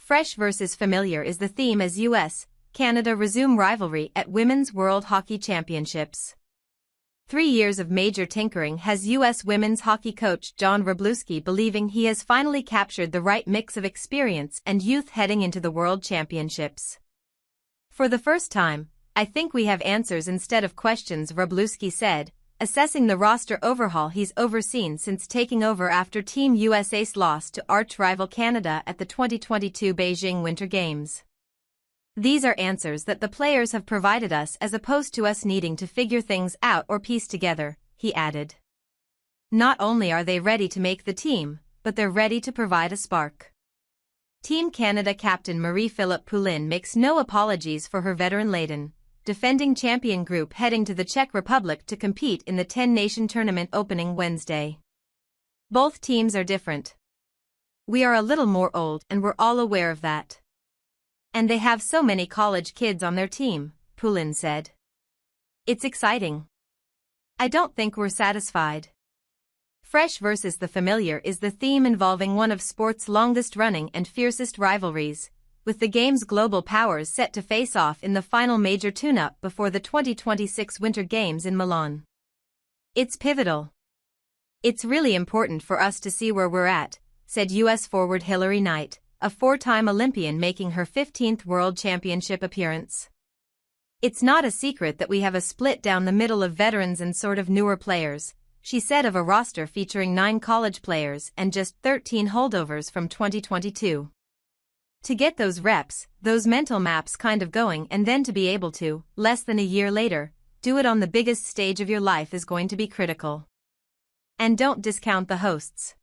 Fresh versus familiar is the theme as US, Canada resume rivalry at Women's World Hockey Championships. 3 years of major tinkering has U.S. women's hockey coach John Wroblewski believing he has finally captured the right mix of experience and youth heading into the World Championships. For the first time, I think we have answers instead of questions, Wroblewski said, assessing the roster overhaul he's overseen since taking over after Team USA's loss to arch-rival Canada at the 2022 Beijing Winter Games. These are answers that the players have provided us as opposed to us needing to figure things out or piece together, he added. Not only are they ready to make the team, but they're ready to provide a spark. Team Canada captain Marie-Philip Poulin makes no apologies for her veteran-laden, defending champion group heading to the Czech Republic to compete in the 10-nation tournament opening Wednesday. Both teams are different. We are a little more old and we're all aware of that. And they have so many college kids on their team, Poulin said. It's exciting. I don't think we're satisfied. Fresh versus the familiar is the theme involving one of sport's longest-running and fiercest rivalries, with the game's global powers set to face off in the final major tune-up before the 2026 Winter Games in Milan. It's pivotal. It's really important for us to see where we're at, said U.S. forward Hilary Knight, a 4-time Olympian making her 15th World Championship appearance. It's not a secret that we have a split down the middle of veterans and sort of newer players, she said of a roster featuring 9 college players and just 13 holdovers from 2022. To get those reps, those mental maps kind of going and then to be able to, less than a year later, do it on the biggest stage of your life is going to be critical. And don't discount the hosts.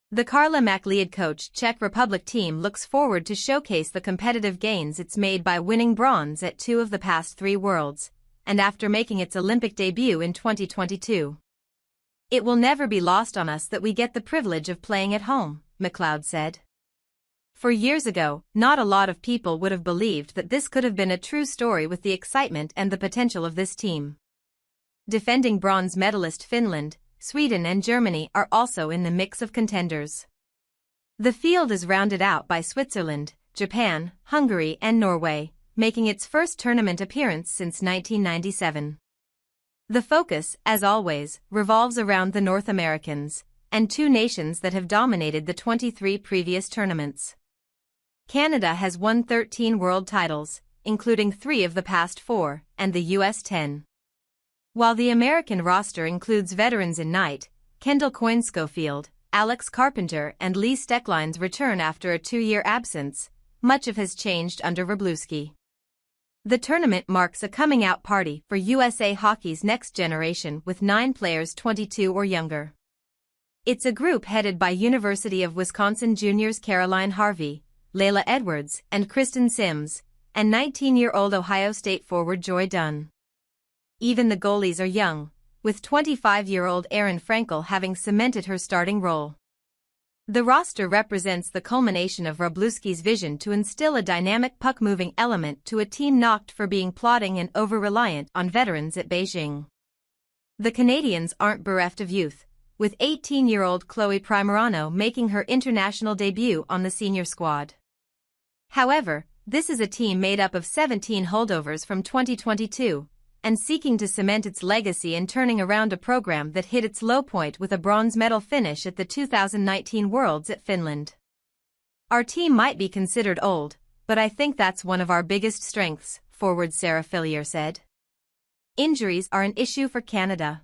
The Karla McLeod-coached Czech Republic team looks forward to showcase the competitive gains it's made by winning bronze at 2 of the past 3 Worlds, and after making its Olympic debut in 2022. It will never be lost on us that we get the privilege of playing at home, McLeod said. For years ago, not a lot of people would have believed that this could have been a true story with the excitement and the potential of this team. Defending bronze medalist Finland, Sweden and Germany are also in the mix of contenders. The field is rounded out by Switzerland, Japan, Hungary and Norway, making its first tournament appearance since 1997. The focus, as always, revolves around the North Americans, and 2 nations that have dominated the 23 previous tournaments. Canada has won 13 world titles, including 3 of the past 4, and the US 10. While the American roster includes veterans in Knight, Kendall Coyne-Schofield, Alex Carpenter and Lee Steckline's return after a 2-year absence, much of has changed under Wroblewski. The tournament marks a coming-out party for USA Hockey's next generation with 9 players 22 or younger. It's a group headed by University of Wisconsin juniors Caroline Harvey, Layla Edwards and Kristen Sims, and 19-year-old Ohio State forward Joy Dunn. Even the goalies are young, with 25-year-old Erin Frankel having cemented her starting role. The roster represents the culmination of Wroblewski's vision to instill a dynamic puck-moving element to a team knocked for being plodding and over-reliant on veterans at Beijing. The Canadians aren't bereft of youth, with 18-year-old Chloe Primerano making her international debut on the senior squad. However, this is a team made up of 17 holdovers from 2022, and seeking to cement its legacy and turning around a program that hit its low point with a bronze medal finish at the 2019 Worlds at Finland. Our team might be considered old, but I think that's one of our biggest strengths, forward Sarah Fillier said. Injuries are an issue for Canada.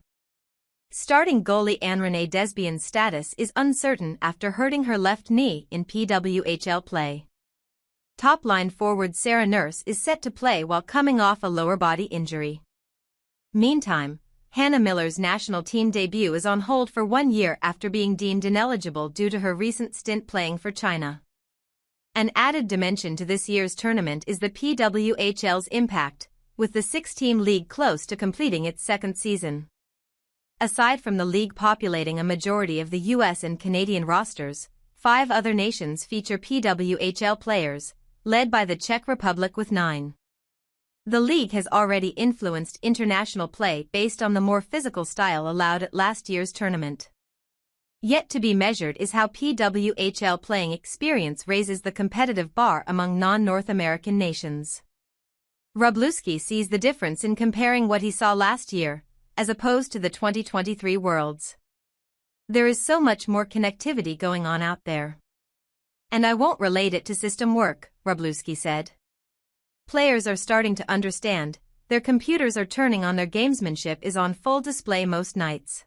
Starting goalie Anne-Renee Desbien's status is uncertain after hurting her left knee in PWHL play. Top-line forward Sarah Nurse is set to play while coming off a lower body injury. Meantime, Hannah Miller's national team debut is on hold for 1 year after being deemed ineligible due to her recent stint playing for China. An added dimension to this year's tournament is the PWHL's impact, with the 6-team league close to completing its 2nd season. Aside from the league populating a majority of the US and Canadian rosters, 5 other nations feature PWHL players, led by the Czech Republic with 9. The league has already influenced international play based on the more physical style allowed at last year's tournament. Yet to be measured is how PWHL playing experience raises the competitive bar among non-North American nations. Wroblewski sees the difference in comparing what he saw last year, as opposed to the 2023 Worlds. There is so much more connectivity going on out there. And I won't relate it to system work, Wroblewski said. Players are starting to understand, their computers are turning on, their gamesmanship is on full display most nights.